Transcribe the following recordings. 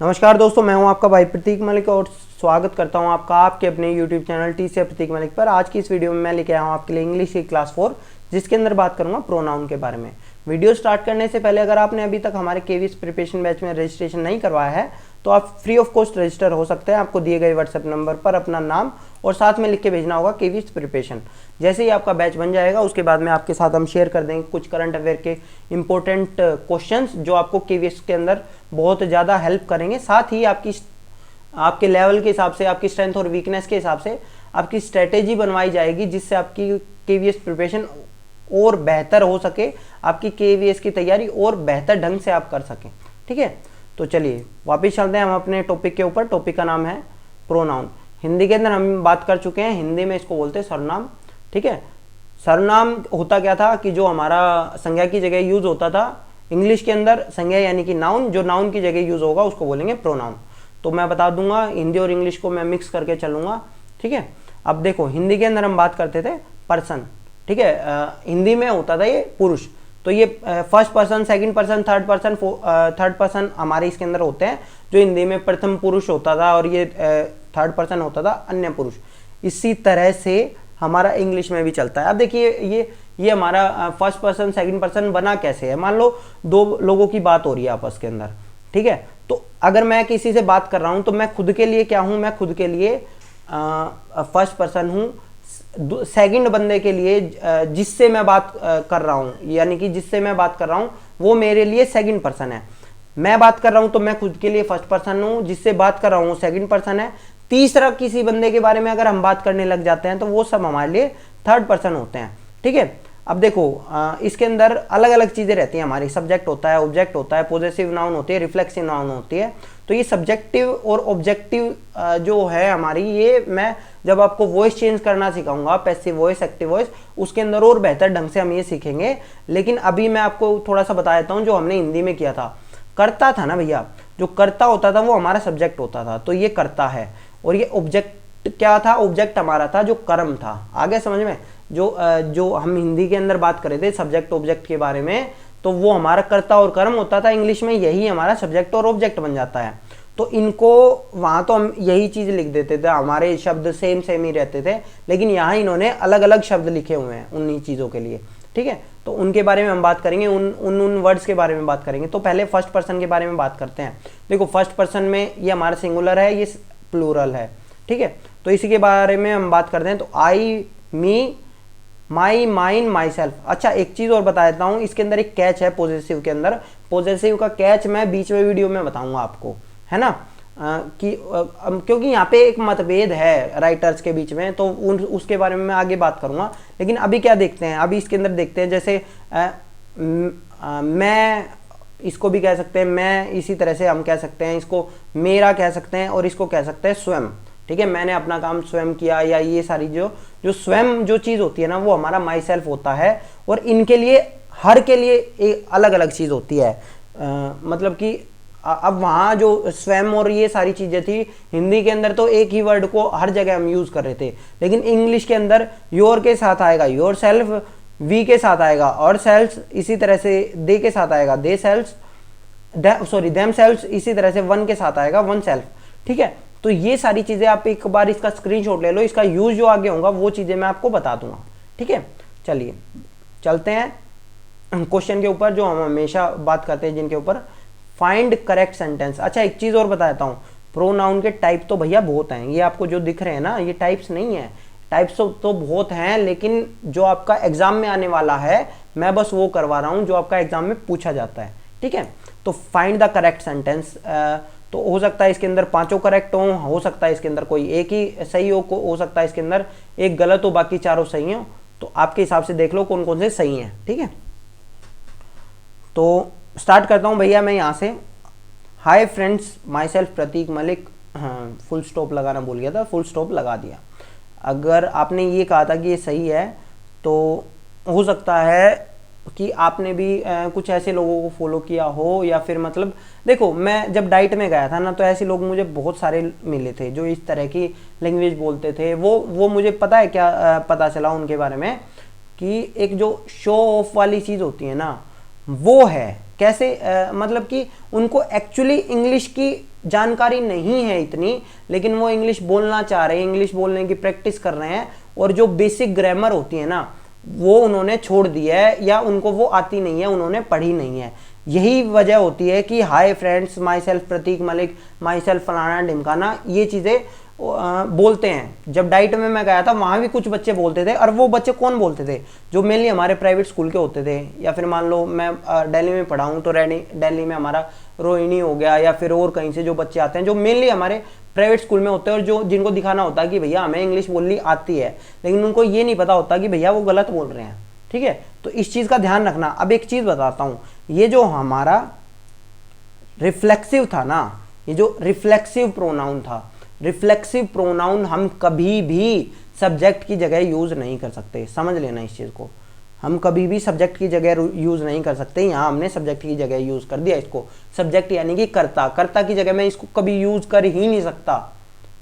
नमस्कार दोस्तों, मैं हूं आपका भाई प्रतीक मलिक और स्वागत करता हूं आपका आपके अपने YouTube चैनल टी से प्रतीक मलिक पर। आज की इस वीडियो में मैं लेके आया हूं आपके लिए इंग्लिश की क्लास 4, जिसके अंदर बात करूंगा प्रोनाउन के बारे में। वीडियो स्टार्ट करने से पहले अगर आपने अभी तक हमारे केवीएस प्रिपरेशन बैच में रजिस्ट्रेशन नहीं करवाया है तो आप फ्री ऑफ कॉस्ट रजिस्टर हो सकते हैं। आपको दिए गए व्हाट्सएप नंबर पर अपना नाम और साथ में लिख के भेजना होगा केवीएस प्रिपरेशन। जैसे ही आपका बैच बन जाएगा उसके बाद में आपके साथ हम शेयर कर देंगे कुछ करंट अफेयर के इंपॉर्टेंट क्वेश्चंस जो आपको केवीएस के अंदर बहुत ज़्यादा हेल्प करेंगे। साथ ही आपके लेवल के हिसाब से, आपकी स्ट्रेंथ और वीकनेस के हिसाब से आपकी स्ट्रेटेजी बनवाई जाएगी जिससे आपकी केवीएस प्रिपरेशन और बेहतर हो सके, आपकी केवीएस की तैयारी और बेहतर ढंग से आप कर सकें। ठीक है, तो चलिए वापस चलते हैं हम अपने टॉपिक के ऊपर। टॉपिक का नाम है प्रोनाउन। हिंदी के अंदर हम बात कर चुके हैं, हिंदी में इसको बोलते हैं सर्वनाम। ठीक है, सर्वनाम होता क्या था कि जो हमारा संज्ञा की जगह यूज होता था, इंग्लिश के अंदर संज्ञा यानी कि नाउन, जो नाउन की जगह यूज होगा उसको बोलेंगे प्रोनाउन। तो मैं बता दूंगा, हिंदी और इंग्लिश को मैं मिक्स करके चलूंगा। ठीक है, अब देखो हिंदी के अंदर हम बात करते थे पर्सन। ठीक है, हिंदी में होता था ये पुरुष, तो ये first person, second person, third person हमारे इसके अंदर होते हैं। जो हिंदी में प्रथम पुरुष होता था और ये थर्ड पर्सन होता था अन्य पुरुष। इसी तरह से हमारा इंग्लिश में भी चलता है। अब देखिए ये हमारा फर्स्ट पर्सन सेकंड पर्सन बना कैसे है। मान लो दो लोगों की बात हो रही है आपस के अंदर। ठीक है, तो अगर मैं किसी से बात कर रहा हूं तो मैं खुद के लिए क्या हूं, मैं खुद के लिए फर्स्ट पर्सन हूं। सेकंड बंदे के लिए जिससे मैं बात कर रहा हूं, यानी कि जिससे मैं बात कर रहा हूं वो मेरे लिए सेकंड पर्सन है। मैं बात कर रहा हूं तो मैं खुद के लिए फर्स्ट पर्सन हूं, जिससे बात कर रहा हूं सेकंड पर्सन है। तीसरा किसी बंदे के बारे में अगर हम बात करने लग जाते हैं तो वो सब हमारे लिए थर्ड पर्सन होते हैं। ठीक है, अब देखो इसके अंदर अलग अलग चीजें रहती हैं हमारी। सब्जेक्ट होता है, ऑब्जेक्ट होता है, पॉजेसिव नाउन होती है, रिफ्लेक्सिव नाउन होती है। तो ये सब्जेक्टिव और ऑब्जेक्टिव जो है हमारी, ये मैं जब आपको वॉइस चेंज करना सिखाऊंगा, पैसिव वॉइस, एक्टिव वॉइस, उसके अंदर और बेहतर ढंग से हम ये सीखेंगे। लेकिन अभी मैं आपको थोड़ा सा बता देता हूँ जो हमने हिंदी में किया था। कर्ता था ना भैया, जो कर्ता होता था वो हमारा सब्जेक्ट होता था, तो ये कर्ता है। और ये ऑब्जेक्ट क्या था, ऑब्जेक्ट हमारा था जो कर्म था। आगे समझ में, जो हम हिंदी के अंदर बात कर रहे थे सब्जेक्ट ऑब्जेक्ट के बारे में, तो वो हमारा कर्ता और कर्म होता था। इंग्लिश में यही हमारा सब्जेक्ट और ऑब्जेक्ट बन जाता है। तो इनको वहां तो हम यही चीज लिख देते थे, हमारे शब्द सेम ही रहते थे, लेकिन यहाँ इन्होंने अलग अलग शब्द लिखे हुए हैं उन्हीं चीजों के लिए। ठीक है, तो उनके बारे में हम बात करेंगे, उन वर्ड्स के बारे में बात करेंगे। तो पहले फर्स्ट पर्सन के बारे में बात करते हैं। देखो फर्स्ट पर्सन में ये हमारा सिंगुलर है, ये प्लूरल है। ठीक है, तो इसी के बारे में हम बात करते हैं। तो आई, मी, माई, माइन, माई सेल्फ। अच्छा, एक चीज और बता देता हूं, इसके अंदर एक कैच है पॉजेसिव के अंदर। पॉजेसिव का कैच मैं बीच में वीडियो में बताऊंगा आपको, है ना, क्योंकि यहाँ पे एक मतभेद है राइटर्स के बीच में, तो उसके बारे में मैं आगे बात करूंगा। लेकिन अभी क्या देखते हैं, अभी इसके अंदर देखते हैं। जैसे मैं, इसको भी कह सकते हैं मैं, इसी तरह से हम कह सकते हैं इसको मेरा कह सकते हैं, और इसको कह सकते हैं स्वयं। ठीक है, मैंने अपना काम स्वयं किया, या ये सारी जो स्वयं जो चीज होती है ना, वो हमारा माई सेल्फ होता है। और इनके लिए, हर के लिए एक अलग अलग चीज होती है। मतलब कि अब वहां जो स्वयं और ये सारी चीजें थी, हिंदी के अंदर तो एक ही वर्ड को हर जगह हम यूज कर रहे थे, लेकिन इंग्लिश के अंदर योर के साथ आएगा योर सेल्फ, वी के साथ आएगा और सेल्फ, इसी तरह से दे के साथ आएगा दे सेल्फ, देम सेल्फ, इसी तरह से वन के साथ आएगा वन सेल्फ। ठीक है, तो ये सारी चीजें आप एक बार इसका स्क्रीनशॉट ले लो, इसका यूज जो आगे होगा वो चीजें मैं आपको बता दूंगा। ठीक है, चलिए चलते हैं क्वेश्चन के ऊपर जो हम हमेशा बात करते हैं, जिनके ऊपर फाइंड करेक्ट सेंटेंस। अच्छा, एक चीज और बता देता हूँ, प्रोनाउन के टाइप तो भैया बहुत हैं। ये आपको जो दिख रहे हैं ना, ये टाइप्स नहीं है। टाइप्स तो बहुत हैं, लेकिन जो आपका एग्जाम में आने वाला है मैं बस वो करवा रहा हूँ जो आपका एग्जाम में पूछा जाता है। ठीक है, तो फाइंड द करेक्ट सेंटेंस, तो हो सकता है इसके अंदर पांचों करेक्ट हो सकता है इसके अंदर कोई एक ही सही हो सकता है इसके अंदर एक गलत हो, बाकी चारों सही हो। तो आपके हिसाब से देख लो कौन कौन से सही हैं। ठीक है, तो स्टार्ट करता हूं भैया मैं यहां से। हाय friends, myself Pratik Malik. हाँ, फुल स्टॉप लगाना भूल गया था, फुल स्टॉप लगा दिया। अगर आपने ये कहा था कि ये सही है, तो हो सकता है कि आपने भी कुछ ऐसे लोगों को फॉलो किया हो, या फिर मतलब देखो, मैं जब डाइट में गया था ना, तो ऐसे लोग मुझे बहुत सारे मिले थे जो इस तरह की लैंग्वेज बोलते थे। वो मुझे पता है क्या पता चला उनके बारे में, कि एक जो शो ऑफ वाली चीज़ होती है ना, वो है कैसे मतलब कि उनको एक्चुअली इंग्लिश की जानकारी नहीं है इतनी, लेकिन वो इंग्लिश बोलना चाह रहे हैं, इंग्लिश बोलने की प्रैक्टिस कर रहे हैं, और जो बेसिक ग्रामर होती है ना वो उन्होंने छोड़ दिया है, या उनको वो आती नहीं है, उन्होंने पढ़ी नहीं है। यही वजह होती है कि hi friends, myself Pratik Malik, myself फलाना ढिमकाना, ये चीज़ें बोलते हैं। जब डाइट में मैं गया था वहाँ भी कुछ बच्चे बोलते थे, और वो बच्चे कौन बोलते थे? जो मेनली हमारे प्राइवेट स्कूल के होते थे, या फिर मान लो मैं दिल्ली में पढ़ा हूँ तो दिल्ली में हमारा रोहिणी हो गया, या फिर और कहीं से जो बच्चे आते हैं जो मेनली हमारे प्राइवेट स्कूल में होते हैं, और जो जिनको दिखाना होता है कि भैया हमें इंग्लिश बोलनी आती है, लेकिन उनको ये नहीं पता होता कि भैया वो गलत बोल रहे हैं। ठीक है, तो इस चीज़ का ध्यान रखना। अब एक चीज़ बताता हूँ, ये जो हमारा रिफ्लेक्सिव था ना, ये जो रिफ्लेक्सिव प्रोनाउन था, रिफ्लेक्सिव प्रोनाउन हम कभी भी सब्जेक्ट की जगह यूज नहीं कर सकते, समझ लेना इस चीज को। हम कभी भी सब्जेक्ट की जगह यूज नहीं कर सकते। यहाँ हमने सब्जेक्ट की जगह यूज कर दिया इसको, सब्जेक्ट यानी कि कर्ता, कर्ता की जगह मैं इसको कभी यूज कर ही नहीं सकता।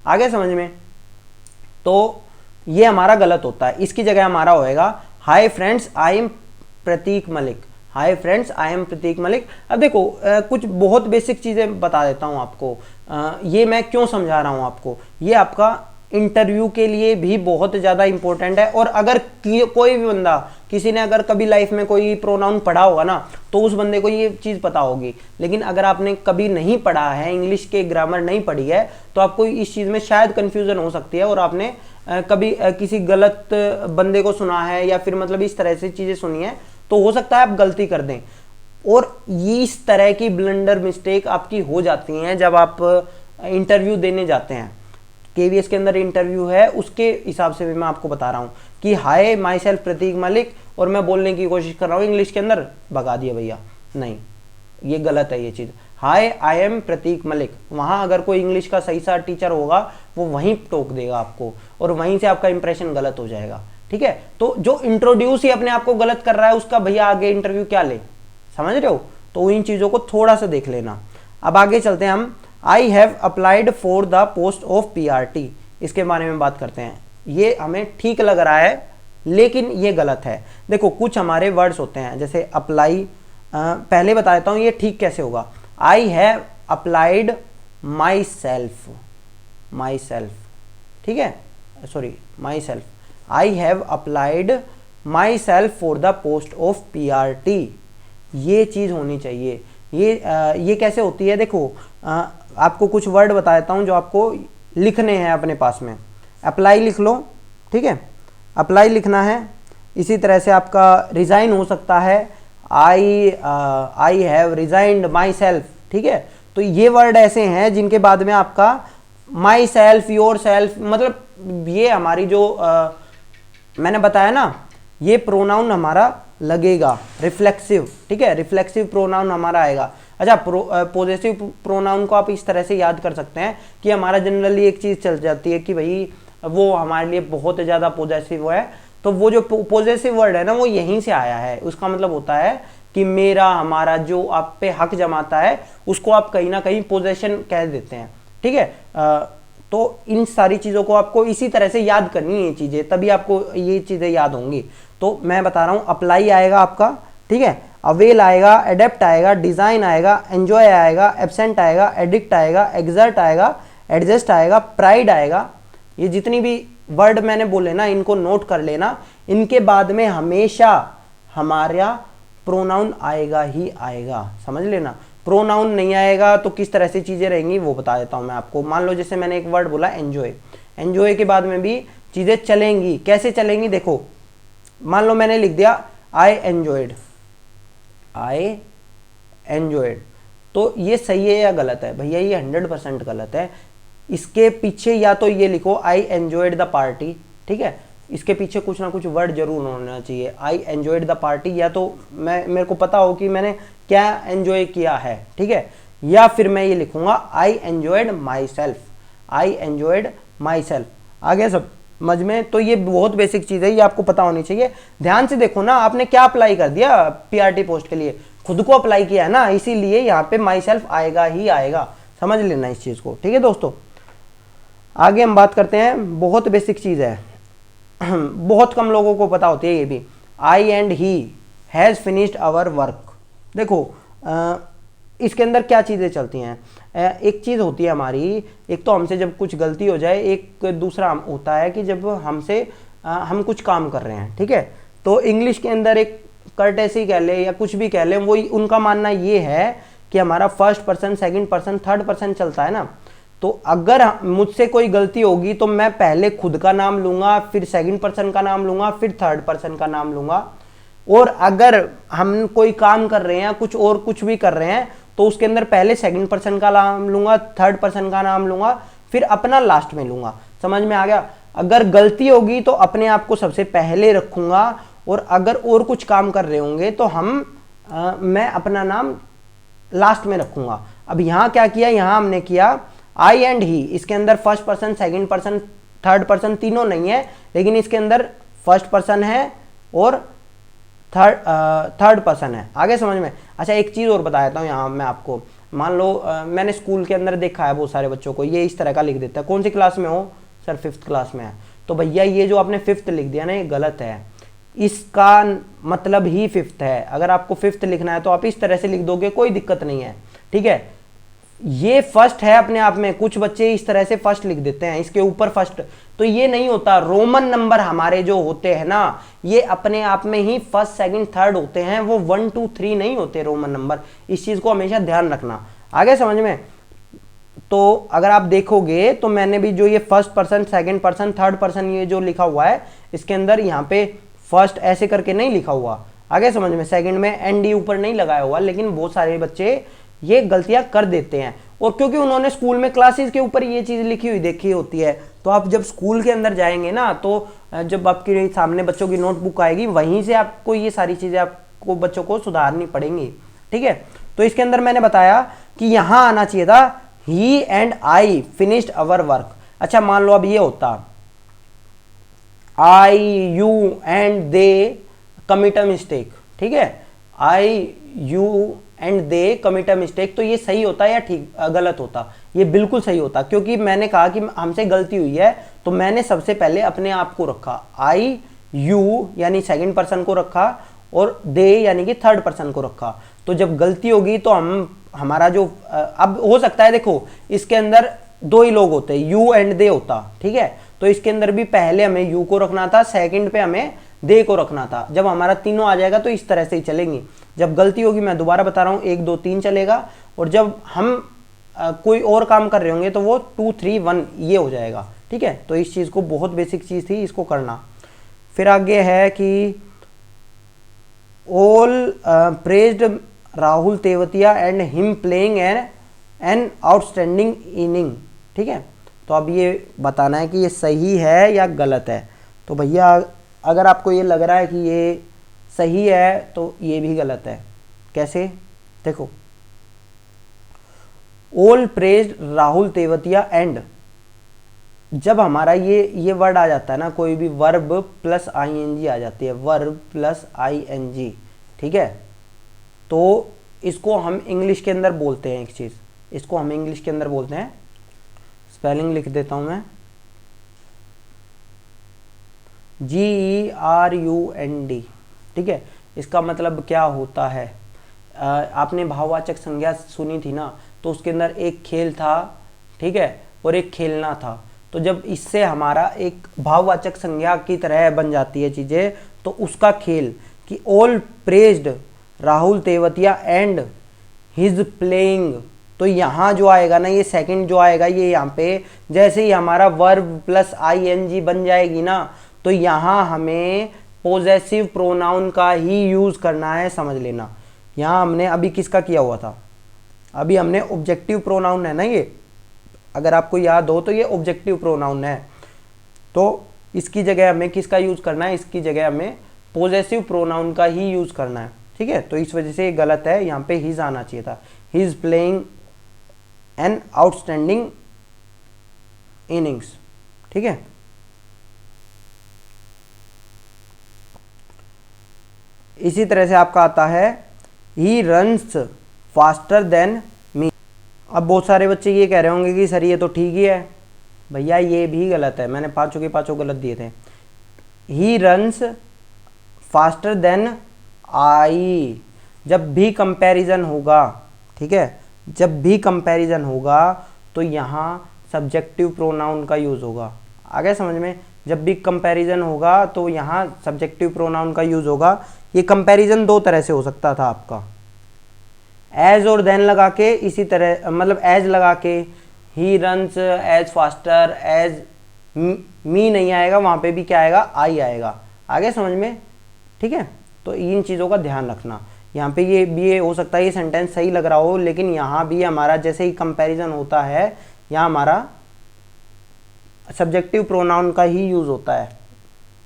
आगे समझ में? तो ये हमारा गलत होता है। इसकी जगह हमारा होएगा hi friends I am Prateek Malik, hi friends I am Prateek Malik. अब देखो कुछ बहुत बेसिक चीज़ें बता देता हूँ आपको। ये मैं क्यों समझा रहा हूँ आपको, ये आपका इंटरव्यू के लिए भी बहुत ज़्यादा इंपॉर्टेंट है। और अगर कोई भी बंदा, किसी ने अगर कभी लाइफ में कोई प्रोनाउन पढ़ा होगा ना, तो उस बंदे को ये चीज़ पता होगी। लेकिन अगर आपने कभी नहीं पढ़ा है, इंग्लिश के ग्रामर नहीं पढ़ी है, तो आपको इस चीज़ में शायद कन्फ्यूज़न हो सकती है, और आपने कभी किसी गलत बंदे को सुना है, या फिर मतलब इस तरह से चीज़ें सुनी है, तो हो सकता है आप गलती कर दें। और इस तरह की ब्लंडर मिस्टेक आपकी हो जाती हैं जब आप इंटरव्यू देने जाते हैं। केवीएस के अंदर इंटरव्यू है, उसके हिसाब से भी मैं आपको बता रहा हूँ कि हाय माई सेल्फ प्रतीक मलिक, और मैं बोलने की कोशिश कर रहा हूँ इंग्लिश के अंदर, भगा दिया भैया, नहीं, ये गलत है ये चीज़। हाय आई एम प्रतीक मलिक, वहाँ अगर कोई इंग्लिश का सही सा टीचर होगा वो वहीं टोक देगा आपको, और वहीं से आपका इंप्रेशन गलत हो जाएगा। ठीक है, तो जो इंट्रोड्यूस ही अपने आप को गलत कर रहा है, उसका भैया आगे इंटरव्यू क्या ले, समझ रहे हो? तो इन चीज़ों को थोड़ा सा देख लेना। अब आगे चलते हैं हम। I have applied for the post of PRT, इसके बारे में बात करते हैं। ये हमें ठीक लग रहा है, लेकिन ये गलत है। देखो कुछ हमारे वर्ड्स होते हैं, जैसे अप्लाई, पहले बता देता हूँ ये ठीक कैसे होगा। I have applied my self, my self, ठीक है, sorry my self, I have applied my self for the post of PRT, ये चीज़ होनी चाहिए। ये कैसे होती है? देखो आपको कुछ वर्ड बता देता हूँ जो आपको लिखने हैं अपने पास में। अप्लाई लिख लो, ठीक है, अप्लाई लिखना है। इसी तरह से आपका रिज़ाइन हो सकता है, I have resigned myself, ठीक है। तो ये वर्ड ऐसे हैं जिनके बाद में आपका माई सेल्फ, योर सेल्फ, मतलब ये हमारी जो मैंने बताया ना, ये प्रोनाउन हमारा लगेगा रिफ्लेक्सिव, ठीक है, रिफ्लेक्सिव प्रोनाउन हमारा आएगा। अच्छा, पॉजिटिव प्रोनाउन को आप इस तरह से याद कर सकते हैं कि हमारा जनरली एक चीज़ चल जाती है कि भाई वो हमारे लिए बहुत ज़्यादा पॉजिटिव है, तो वो जो पॉजिटिव वर्ड है ना वो यहीं से आया है। उसका मतलब होता है कि मेरा, हमारा, जो आप पे हक जमाता है उसको आप कहीं ना कहीं पोजेशन कह देते हैं, ठीक है। तो इन सारी चीज़ों को आपको इसी तरह से याद करनी है ये चीज़ें, तभी आपको ये चीज़ें याद होंगी। तो मैं बता रहा हूँ, अप्लाई आएगा आपका, ठीक है, अवेल आएगा, एडेप्ट आएगा, डिज़ाइन आएगा, एंजॉय आएगा, एब्सेंट आएगा, एडिक्ट आएगा, एग्जर्ट आएगा, एडजस्ट आएगा, प्राइड आएगा। ये जितनी भी वर्ड मैंने बोले ना, इनको नोट कर लेना। इनके बाद में हमेशा हमारा प्रोनाउन आएगा ही आएगा, समझ लेना। प्रोनाउन नहीं आएगा तो किस तरह से चीज़ें रहेंगी वो बता देता हूँ मैं आपको। मान लो जैसे मैंने एक वर्ड बोला एंजॉय, एंजॉय के बाद में भी चीज़ें चलेंगी। कैसे चलेंगी? देखो, मान लो मैंने लिख दिया आई एंजॉयड, आई एंजॉयड, तो ये सही है या गलत है? भैया ये 100% गलत है। इसके पीछे या तो ये लिखो आई एंजॉयड द पार्टी, ठीक है, इसके पीछे कुछ ना कुछ वर्ड जरूर होना चाहिए, आई एंजॉयड द पार्टी, या तो मेरे को पता हो कि मैंने क्या एंजॉय किया है, ठीक है, या फिर मैं ये लिखूंगा I enjoyed my self, I enjoyed my self. आगे सब समझ में? तो ये बहुत बेसिक चीज़ है, ये आपको पता होनी चाहिए। ध्यान से देखो ना, आपने क्या अप्लाई कर दिया पीआरटी पोस्ट के लिए? खुद को अप्लाई किया है ना, इसीलिए यहाँ पे माई सेल्फ आएगा ही आएगा, समझ लेना इस चीज़ को, ठीक है दोस्तों। आगे हम बात करते हैं, बहुत बेसिक चीज़ है, बहुत कम लोगों को पता होती है ये भी। I and he has finished our work. देखो इसके अंदर क्या चीज़ें चलती हैं। एक चीज़ होती है हमारी, एक तो हमसे जब कुछ गलती हो जाए, एक दूसरा होता है कि जब हमसे हम कुछ काम कर रहे हैं, ठीक है। तो इंग्लिश के अंदर एक कर्टेसी कह ले या कुछ भी कह ले, वो उनका मानना ये है कि हमारा first person, second person, third person चलता है ना। तो अगर मुझसे कोई गलती होगी तो मैं पहले खुद का नाम लूंगा, फिर सेकंड पर्सन का नाम लूंगा, फिर थर्ड पर्सन का नाम लूंगा। और अगर हम कोई काम कर रहे हैं, कुछ और कुछ भी कर रहे हैं, तो उसके अंदर पहले सेकंड पर्सन का नाम लूंगा, थर्ड पर्सन का नाम लूंगा, फिर अपना लास्ट में लूंगा। समझ में आ गया। अगर गलती होगी तो अपने आप को सबसे पहले रखूंगा, और अगर और कुछ काम कर रहे होंगे तो मैं अपना नाम लास्ट में रखूंगा। अब यहां क्या किया, यहां हमने किया आई एंड ही। इसके अंदर first person, second person, third person तीनों नहीं है, लेकिन इसके अंदर फर्स्ट पर्सन है और थर्ड पर्सन है। आगे समझ में। अच्छा, एक चीज़ और बता देता हूँ यहाँ मैं आपको। मान लो मैंने स्कूल के अंदर देखा है बहुत सारे बच्चों को, ये इस तरह का लिख देता है। कौन सी क्लास में हो? सर 5th क्लास में है। तो भैया ये जो आपने 5th लिख दिया ना, ये गलत है। इसका मतलब ही 5th है। अगर आपको 5th लिखना है तो आप इस तरह से लिख दोगे, कोई दिक्कत नहीं है, ठीक है। ये फर्स्ट है अपने आप में। कुछ बच्चे इस तरह से फर्स्ट लिख देते हैं, इसके ऊपर फर्स्ट, तो ये नहीं होता। रोमन नंबर हमारे जो होते हैं ना, ये अपने आप में ही फर्स्ट, सेकंड, थर्ड होते हैं, वो 1 2 3 नहीं होते रोमन नंबर। इस चीज को हमेशा ध्यान रखना। आगे समझ में। तो अगर आप देखोगे तो मैंने भी जो ये first person, second person, third person ये जो लिखा हुआ है, इसके अंदर यहाँ पे फर्स्ट ऐसे करके नहीं लिखा हुआ। आगे समझ में। सेकंड में एनडी ऊपर नहीं लगाया हुआ, लेकिन बहुत सारे बच्चे ये गलतियां कर देते हैं, और क्योंकि उन्होंने स्कूल में क्लासेस के ऊपर ये चीज लिखी हुई देखी होती है। तो आप जब स्कूल के अंदर जाएंगे ना, तो जब आपके सामने बच्चों की नोटबुक आएगी, वहीं से आपको ये सारी चीजें आपको बच्चों को सुधारनी पड़ेंगी, ठीक है। तो इसके अंदर मैंने बताया कि यहां आना चाहिए था he and I finished our work. अच्छा, मान लो अब ये होता I you and they commit a mistake, ठीक है। I you and they commit a mistake, तो ये सही होता या ठीक गलत होता? ये बिल्कुल सही होता, क्योंकि मैंने कहा कि हमसे गलती हुई है, तो मैंने सबसे पहले अपने आप को रखा। आई यू यानी सेकंड पर्सन को रखा, और दे यानी कि थर्ड पर्सन को रखा। तो जब गलती होगी तो हमारा जो अब हो सकता है, देखो इसके अंदर दो ही लोग होते, यू एंड दे होता, ठीक है। तो इसके अंदर भी पहले हमें यू को रखना था, सेकंड पे हमें दे को रखना था। जब हमारा तीनों आ जाएगा तो इस तरह से ही चलेंगी। जब गलती होगी, मैं दोबारा बता रहा हूँ, 1 2 3 चलेगा, और जब हम कोई और काम कर रहे होंगे तो वो 2 3 1 ये हो जाएगा, ठीक है। तो इस चीज को, बहुत बेसिक चीज थी, इसको करना। फिर आगे है कि all praised Rahul Tewatia and him playing an outstanding inning, ठीक है। तो अब ये बताना है कि ये सही है या गलत है। तो भैया अगर आपको ये लग रहा है कि ये सही है तो ये भी गलत है। कैसे? देखो, all praised Rahul Tewatia and, जब हमारा ये वर्ड आ जाता है ना, कोई भी वर्ब प्लस आईएनजी आ जाती है, वर्ब प्लस आईएनजी, ठीक है। तो इसको हम इंग्लिश के अंदर बोलते हैं, एक चीज इसको हम इंग्लिश के अंदर बोलते हैं, स्पेलिंग लिख देता हूं मैं, GERUND, ठीक है। इसका मतलब क्या होता है? आपने भाववाचक संज्ञा सुनी थी ना, तो उसके अंदर एक खेल था, ठीक है, और एक खेलना था। तो जब इससे हमारा एक भाववाचक संज्ञा की तरह बन जाती है चीजें, तो उसका खेल कि all praised Rahul Tewatia and his playing, तो यहाँ जो आएगा ना, ये सेकंड जो आएगा, ये यहाँ पे जैसे ही हमारा वर्ब प्लस आईएनजी बन जाएगी ना, तो यहाँ हमें पोजेसिव प्रोनाउन का ही यूज करना है, समझ लेना। यहाँ हमने अभी किसका किया हुआ था? अभी हमने ऑब्जेक्टिव प्रोनाउन है ना ये, अगर आपको याद हो तो ये ऑब्जेक्टिव प्रोनाउन है। तो इसकी जगह हमें किसका यूज करना है? इसकी जगह हमें पोजेसिव प्रोनाउन का ही यूज करना है, ठीक है। तो इस वजह से ये गलत है, यहाँ पे हिज आना चाहिए था। He is playing an outstanding innings, ठीक है। इसी तरह से आपका आता है ही रन्स फास्टर देन मी। अब बहुत सारे बच्चे ये कह रहे होंगे कि सर ये तो ठीक ही है। भैया ये भी गलत है, मैंने पांचों के पांचों गलत दिए थे। He runs faster than I, जब भी कंपैरिजन होगा, ठीक है, जब भी कंपैरिजन होगा तो यहाँ सब्जेक्टिव प्रोनाउन का यूज़ होगा। आगे समझ में, जब भी कंपैरिजन होगा तो यहाँ सब्जेक्टिव प्रोनाउन का यूज़ होगा। ये कंपैरिजन दो तरह से हो सकता था आपका, एज और देन लगा के, इसी तरह मतलब एज लगा के, he runs as faster, as me नहीं आएगा, वहाँ पे भी क्या आएगा, आई आएगा। आगे समझ में, ठीक है। तो इन चीज़ों का ध्यान रखना। यहाँ पे ये भी हो सकता है ये सेंटेंस सही लग रहा हो, लेकिन यहाँ भी हमारा जैसे ही कंपैरिजन होता है यहाँ हमारा सब्जेक्टिव प्रोनाउन का ही यूज़ होता है,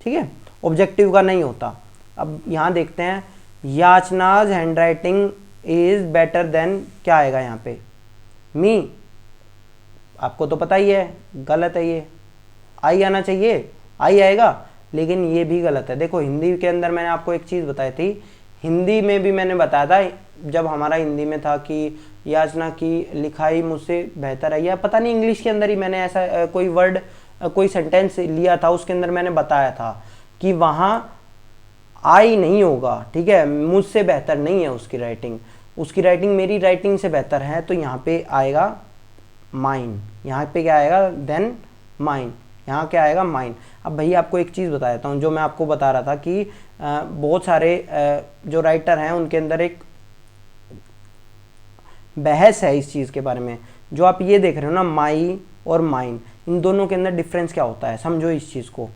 ठीक है, ऑब्जेक्टिव का नहीं होता। अब यहाँ देखते हैं, Yachna's handwriting is better than, क्या आएगा यहाँ पे, मी। आपको तो पता ही है, गलत है ये, आई आना चाहिए, आई आएगा, लेकिन ये भी गलत है। देखो हिंदी के अंदर मैंने आपको एक चीज़ बताई थी, हिंदी में भी मैंने बताया था जब हमारा हिंदी में था कि याचना की लिखाई मुझसे बेहतर है, या पता नहीं इंग्लिश के अंदर ही मैंने ऐसा कोई वर्ड, कोई सेंटेंस लिया था, उसके अंदर मैंने बताया था कि वहाँ आई नहीं होगा, ठीक है, मुझसे बेहतर नहीं है उसकी राइटिंग मेरी राइटिंग से बेहतर है, तो यहाँ पे आएगा माइन। यहाँ पे क्या आएगा, देन माइन, यहाँ क्या आएगा, माइन। अब भैया आपको एक चीज़ बता देता हूँ, जो मैं आपको बता रहा था कि बहुत सारे जो राइटर हैं उनके अंदर एक बहस है इस चीज़ के बारे में। जो आप ये देख रहे हो ना, माई और माइन, इन दोनों के अंदर डिफरेंस क्या होता है, समझो इस चीज़ को।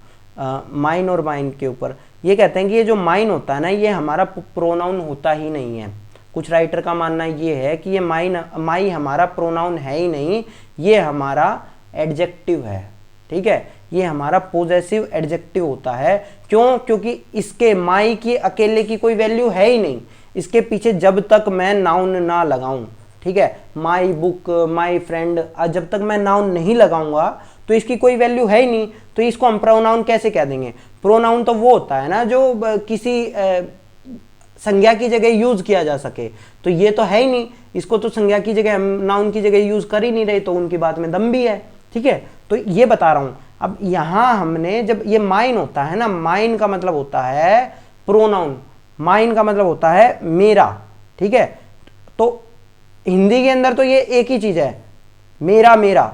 माइन और माइन के ऊपर ये कहते हैं कि ये जो माइन होता है ना, ये हमारा प्रोनाउन होता ही नहीं है। कुछ राइटर का मानना ये है कि ये माई हमारा प्रोनाउन है ही नहीं, ये हमारा एडजेक्टिव है, ठीक है, ये हमारा पोजेसिव एडजेक्टिव होता है। क्यों? क्योंकि इसके माई की अकेले की कोई वैल्यू है ही नहीं, इसके पीछे जब तक मैं नाउन ना लगाऊं, ठीक है, माई बुक, माई फ्रेंड, जब तक मैं नाउन नहीं लगाऊंगा तो इसकी कोई वैल्यू है ही नहीं, तो इसको हम प्रोनाउन कैसे कह देंगे। प्रोनाउन तो वो होता है ना जो किसी संज्ञा की जगह यूज किया जा सके, तो ये तो है ही नहीं, इसको तो संज्ञा की जगह, हम नाउन की जगह यूज कर ही नहीं रहे, तो उनकी बात में दम भी है, ठीक है। तो ये बता रहा हूं। अब यहां हमने जब ये माइन होता है ना, माइन का मतलब होता है प्रोनाउन, माइन का मतलब होता है मेरा, ठीक है। तो हिंदी के अंदर तो ये एक ही चीज है, मेरा, मेरा,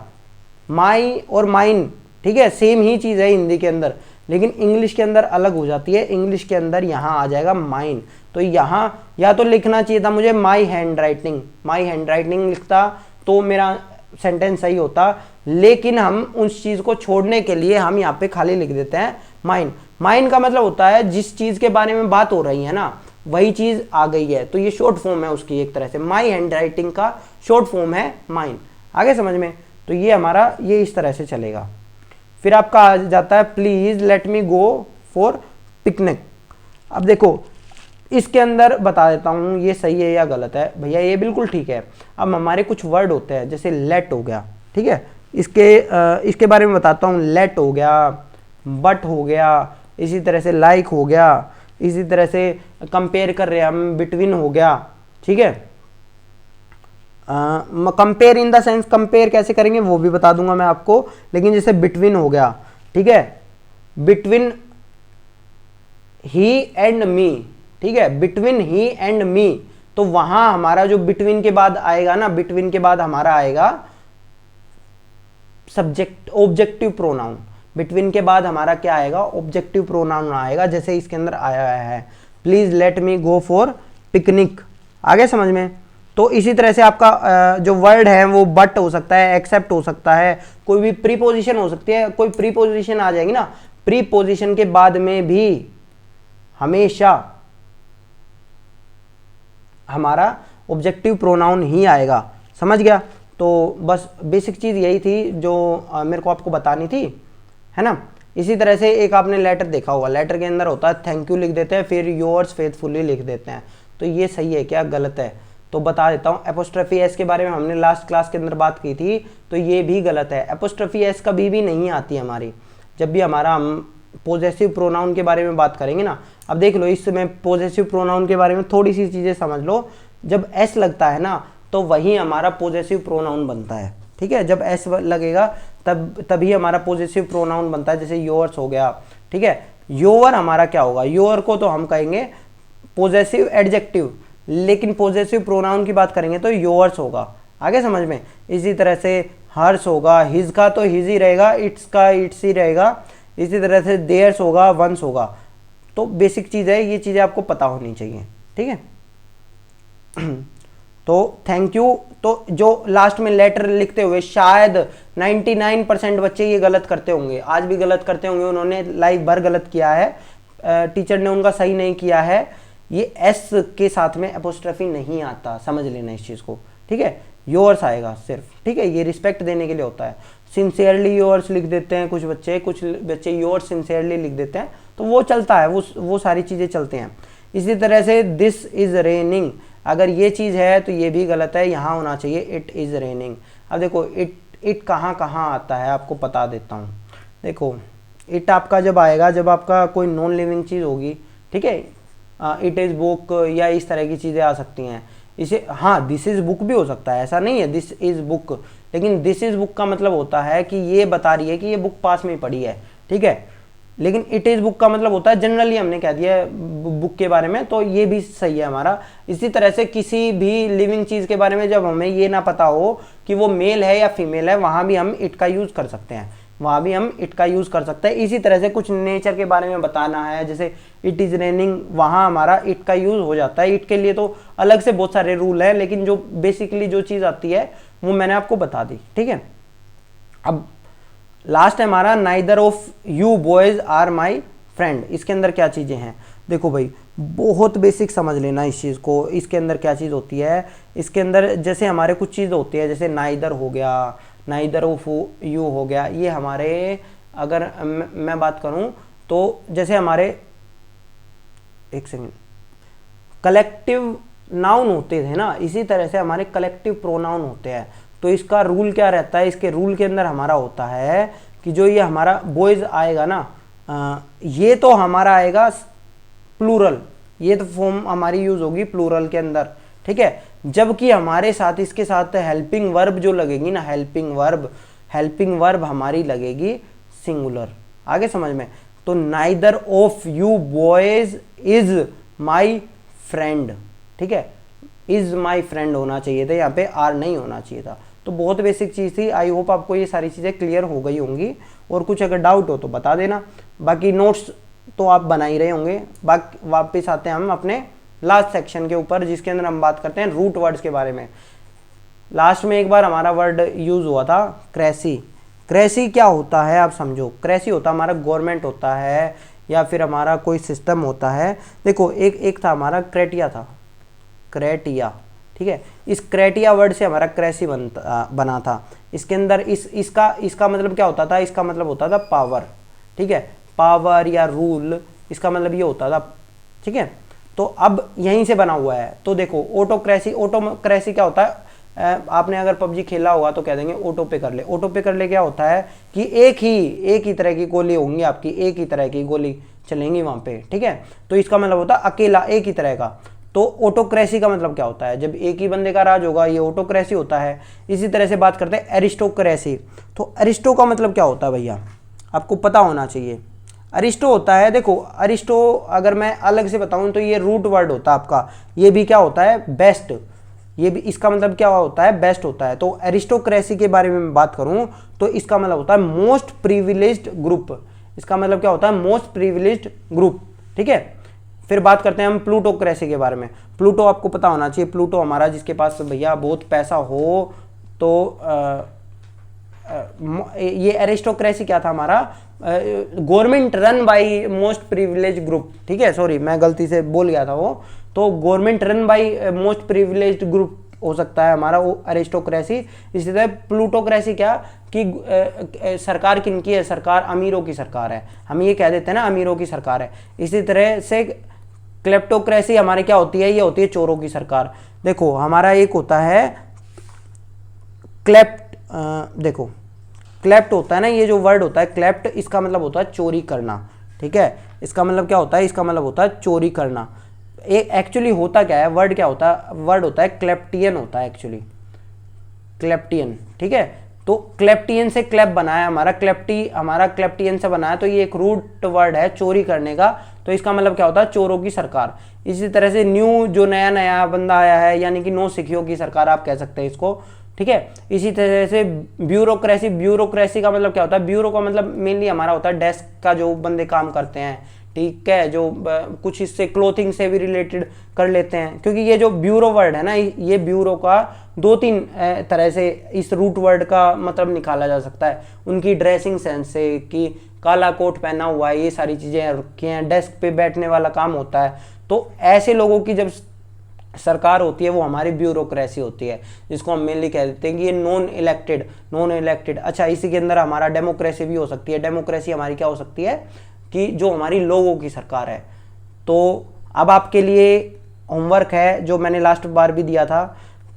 माई और माइन, ठीक है, सेम ही चीज है हिंदी के अंदर, लेकिन इंग्लिश के अंदर अलग हो जाती है। इंग्लिश के अंदर यहां आ जाएगा माइन, तो यहां या तो लिखना चाहिए था मुझे माई हैंड राइटिंग लिखता तो मेरा सेंटेंस सही होता, लेकिन हम उस चीज को छोड़ने के लिए हम यहाँ पे खाली लिख देते हैं माइन। माइन का मतलब होता है जिस चीज के बारे में बात हो रही है ना, वही चीज आ गई है, तो ये शॉर्ट फॉर्म है उसकी, एक तरह से माई हैंड राइटिंग का शॉर्ट फॉर्म है माइन। आगे समझ में, तो ये हमारा ये इस तरह से चलेगा। फिर आपका आ जाता है please let me go for picnic. अब देखो इसके अंदर बता देता हूं ये सही है या गलत है। भैया ये बिल्कुल ठीक है। अब हमारे कुछ वर्ड होते हैं, जैसे लेट हो गया, ठीक है, इसके बारे में बताता हूँ। लेट हो गया, बट हो गया, इसी तरह से लाइक हो गया, इसी तरह से कंपेयर कर रहे हैं हम, बिटवीन हो गया, ठीक है। Compare in the sense, compare कैसे करेंगे वो भी बता दूंगा मैं आपको, लेकिन जैसे बिटवीन हो गया, ठीक है, बिटवीन ही एंड मी, ठीक है, बिटवीन ही एंड मी, तो वहां हमारा जो बिटवीन के बाद आएगा ना, बिटवीन के बाद हमारा आएगा सब्जेक्ट, ऑब्जेक्टिव प्रोनाउन। बिटवीन के बाद हमारा क्या आएगा, ऑब्जेक्टिव प्रोनाउन आएगा, जैसे इसके अंदर आया है please let me go for picnic. आगे समझ में, तो इसी तरह से आपका जो वर्ड है वो बट हो सकता है, एक्सेप्ट हो सकता है, कोई भी प्रीपोजिशन हो सकती है, कोई प्रीपोजिशन आ जाएगी ना, प्रीपोजिशन के बाद में भी हमेशा हमारा ऑब्जेक्टिव प्रोनाउन ही आएगा। समझ गया? तो बस बेसिक चीज यही थी जो मेरे को आपको बतानी थी, है ना। इसी तरह से एक आपने लेटर देखा होगा, लेटर के अंदर होता है थैंक यू लिख देते हैं, फिर योर्स फेथफुली लिख देते हैं, तो ये सही है क्या, गलत है? तो बता देता हूँ। एपोस्ट्रोफी एस के बारे में हमने लास्ट क्लास के अंदर बात की थी, तो ये भी गलत है। एपोस्ट्रोफी एस कभी भी नहीं आती हमारी, जब भी हमारा हम पोजेसिव प्रोनाउन के बारे में बात करेंगे ना। अब देख लो, इसमें पोजेसिव प्रोनाउन के बारे में थोड़ी सी चीज़ें समझ लो। जब एस लगता है ना, तो वही हमारा पोजेसिव प्रोनाउन बनता है, ठीक है। जब एस लगेगा तभी हमारा पोजेसिव प्रोनाउन बनता है, जैसे योर्स हो गया, ठीक है। योर हमारा क्या होगा, योर को तो हम कहेंगे पोजेसिव एडजेक्टिव, लेकिन पोजेसिव प्रोनाउन की बात करेंगे तो योर्स होगा। आगे समझ में। इसी तरह से हर्स होगा, हिज का तो हिज ही रहेगा, इट्स का इट्स ही रहेगा। इसी तरह से देयर्स होगा, वंस होगा। तो बेसिक चीज़ है, ये चीज़ें आपको पता होनी चाहिए, ठीक है। तो थैंक यू। तो जो लास्ट में लेटर लिखते हुए शायद 99% बच्चे ये गलत करते होंगे, आज भी गलत करते होंगे, उन्होंने लाइफ भर गलत किया है, टीचर ने उनका सही नहीं किया है। ये एस के साथ में एपोस्ट्रोफी नहीं आता, समझ लेना इस चीज़ को, ठीक है। योर्स आएगा सिर्फ, ठीक है। ये रिस्पेक्ट देने के लिए होता है। सिंसियरली योर्स लिख देते हैं कुछ बच्चे योर्स सिंसियरली लिख देते हैं, तो वो चलता है, वो सारी चीज़ें चलती हैं। इसी तरह से दिस इज़ रेनिंग, अगर ये चीज़ है तो ये भी गलत है, यहाँ होना चाहिए इट इज़ रेनिंग। अब देखो इट कहाँ कहाँ आता है आपको बता देता हूँ। देखो इट आपका जब आएगा, जब आपका कोई नॉन लिविंग चीज़ होगी, ठीक है, इट इज़ बुक या इस तरह की चीज़ें आ सकती हैं। इसे हाँ दिस इज़ बुक भी हो सकता है, ऐसा नहीं है दिस इज़ बुक, लेकिन दिस इज़ बुक का मतलब होता है कि ये बता रही है कि ये बुक पास में ही पड़ी है, ठीक है। लेकिन इट इज़ बुक का मतलब होता है जनरली हमने कह दिया है बुक के बारे में, तो ये भी सही है हमारा। इसी तरह से किसी भी लिविंग चीज़ के बारे में जब हमें ये ना पता हो कि वो मेल है या फीमेल है, वहाँ भी हम इट का यूज़ कर सकते हैं, वहाँ भी हम इट का यूज़ कर सकते हैं। इसी तरह से कुछ नेचर के बारे में बताना है, जैसे इट इज़ रेनिंग, वहाँ हमारा इट का यूज़ हो जाता है। इट के लिए तो अलग से बहुत सारे रूल हैं, लेकिन जो बेसिकली जो चीज़ आती है वो मैंने आपको बता दी, ठीक है। अब लास्ट है हमारा neither of you boys are my friend. इसके अंदर क्या चीज़ें हैं, देखो भाई बहुत बेसिक समझ लेना इस चीज़ को। इसके अंदर क्या चीज़ होती है, इसके अंदर जैसे हमारे कुछ चीज़ होती है, जैसे नाइदर हो गया, नाइदर ऑफ यू हो गया, ये हमारे अगर मैं बात करूं तो जैसे हमारे एक सेकेंड कलेक्टिव नाउन होते थे ना, इसी तरह से हमारे कलेक्टिव प्रोनाउन होते हैं। तो इसका रूल क्या रहता है, इसके रूल के अंदर हमारा होता है कि जो ये हमारा बॉयज आएगा ना, ये तो हमारा आएगा प्लूरल, ये तो फॉर्म हमारी यूज होगी प्लूरल के अंदर, ठीक है। जबकि हमारे साथ इसके साथ हेल्पिंग वर्ब जो लगेगी ना, हेल्पिंग वर्ब हमारी लगेगी सिंगुलर। आगे समझ में। तो neither of you boys is my friend, ठीक है, इज माई फ्रेंड होना चाहिए था, यहाँ पे आर नहीं होना चाहिए था। तो बहुत बेसिक चीज़ थी। आई होप आपको ये सारी चीज़ें क्लियर हो गई होंगी, और कुछ अगर डाउट हो तो बता देना। बाकी नोट्स तो आप बना ही रहे होंगे। बाकी वापस आते हैं हम अपने लास्ट सेक्शन के ऊपर, जिसके अंदर हम बात करते हैं रूट वर्ड्स के बारे में। लास्ट में एक बार हमारा वर्ड यूज हुआ था क्रेसी। क्रेसी क्या होता है आप समझो। क्रेसी होता है हमारा गवर्नमेंट होता है, या फिर हमारा कोई सिस्टम होता है। देखो एक था हमारा क्रेटिया था, क्रेटिया, ठीक है। इस क्रेटिया वर्ड से हमारा क्रेसी बना था। इसके अंदर इसका मतलब क्या होता था, इसका मतलब होता था पावर, ठीक है, पावर या रूल, इसका मतलब ये होता था, ठीक है। तो अब यहीं से बना हुआ है। तो देखो ऑटोक्रेसी क्या होता है, आपने अगर पबजी खेला होगा तो कह देंगे ऑटो पे कर ले। ऑटो पे कर ले क्या होता है कि एक ही तरह की गोली होंगी आपकी, एक ही तरह की गोली चलेंगी वहां पे, ठीक है। तो इसका मतलब होता है अकेला एक ही तरह का। तो ऑटोक्रेसी का मतलब क्या होता है, जब एक ही बंदे का राज होगा, ये ऑटोक्रेसी होता है। इसी तरह से बात करते हैं एरिस्टोक्रेसी। तो अरिस्टो का मतलब क्या होता है भैया, आपको पता होना चाहिए। अरिस्टो होता है, देखो अरिस्टो अगर मैं अलग से बताऊं तो ये रूट वर्ड होता है आपका। ये भी क्या होता है, बेस्ट, ये भी इसका मतलब क्या होता है, बेस्ट होता है। तो एरिस्टोक्रेसी के बारे में बात करूं तो इसका मतलब होता है मोस्ट प्रिविलेज्ड ग्रुप। इसका मतलब क्या होता है, मोस्ट प्रिविलेज्ड ग्रुप, ठीक है। फिर बात करते हैं हम प्लूटोक्रेसी के बारे में। प्लूटो आपको पता होना चाहिए। प्लूटो हमारा जिसके पास भैया बहुत पैसा हो, तो ये एरिस्टोक्रेसी क्या था हमारा, government run by most privilege group, ठीक है। सॉरी मैं गलती से बोल गया था वो। तो government run by most privileged group हो सकता है हमारा वो एरिस्टोक्रेसी। इसी तरह प्लूटोक्रेसी क्या कि सरकार किनकी है, सरकार अमीरों की सरकार है, हम ये कह देते हैं ना अमीरों की सरकार है। इसी तरह से क्लेप्टोक्रेसी हमारे क्या होती है, ये होती है चोरों की सरकार। देखो हमारा एक होता है क्लेप्ट, देखो क्लेप्ट होता है ना, ये जो वर्ड होता है क्लेप्ट, इसका मतलब होता है चोरी करना, ठीक है। इसका मतलब क्या होता है, इसका मतलब होता है चोरी करना। एक्चुअली होता क्या है, वर्ड क्या होता है, वर्ड होता है क्लेप्टियन होता है एक्चुअली, क्लेप्टियन, ठीक है। तो क्लेप्टियन से क्लेप बना है हमारा, हमारा क्लेप्टियन से बना है। तो ये एक रूट वर्ड है चोरी करने का। तो इसका मतलब क्या होता है, चोरों की सरकार। इसी तरह से न्यू जो नया नया बंदा आया है, यानी कि नो सिखियों की सरकार आप कह सकते हैं इसको, ठीक है। इसी तरह से ब्यूरोक्रेसी, ब्यूरोक्रेसी का मतलब क्या होता है, ब्यूरो का मतलब मेनली हमारा होता है डेस्क का जो बंदे काम करते हैं, ठीक है, जो कुछ इससे क्लोथिंग से भी रिलेटेड कर लेते हैं, क्योंकि ये जो ब्यूरो वर्ड है ना, ये ब्यूरो का 2-3 तरह से इस रूट वर्ड का मतलब निकाला जा सकता है। उनकी ड्रेसिंग सेंस से कि काला कोट पहना हुआ है, ये सारी चीज़ें रखी हैं, डेस्क पे बैठने वाला काम होता है। तो ऐसे लोगों की जब सरकार होती है वो हमारी ब्यूरोक्रेसी होती है, जिसको हम मेनली कह देते हैं कि ये नॉन इलेक्टेड। अच्छा, इसी के अंदर हमारा डेमोक्रेसी भी हो सकती है। डेमोक्रेसी हमारी क्या हो सकती है कि जो हमारी लोगों की सरकार है। तो अब आपके लिए होमवर्क है जो मैंने लास्ट बार भी दिया था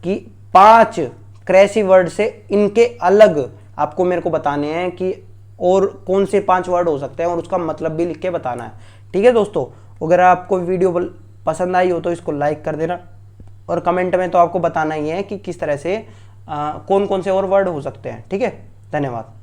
कि 5 क्रेसी वर्ड से इनके अलग आपको मेरे को बताने हैं कि और कौन से 5 वर्ड हो सकते हैं, और उसका मतलब भी लिख के बताना है, ठीक है दोस्तों। अगर आपको वीडियो पसंद आई हो तो इसको लाइक कर देना, और कमेंट में तो आपको बताना ही है कि किस तरह से कौन कौन से और वर्ड हो सकते हैं, ठीक है। धन्यवाद।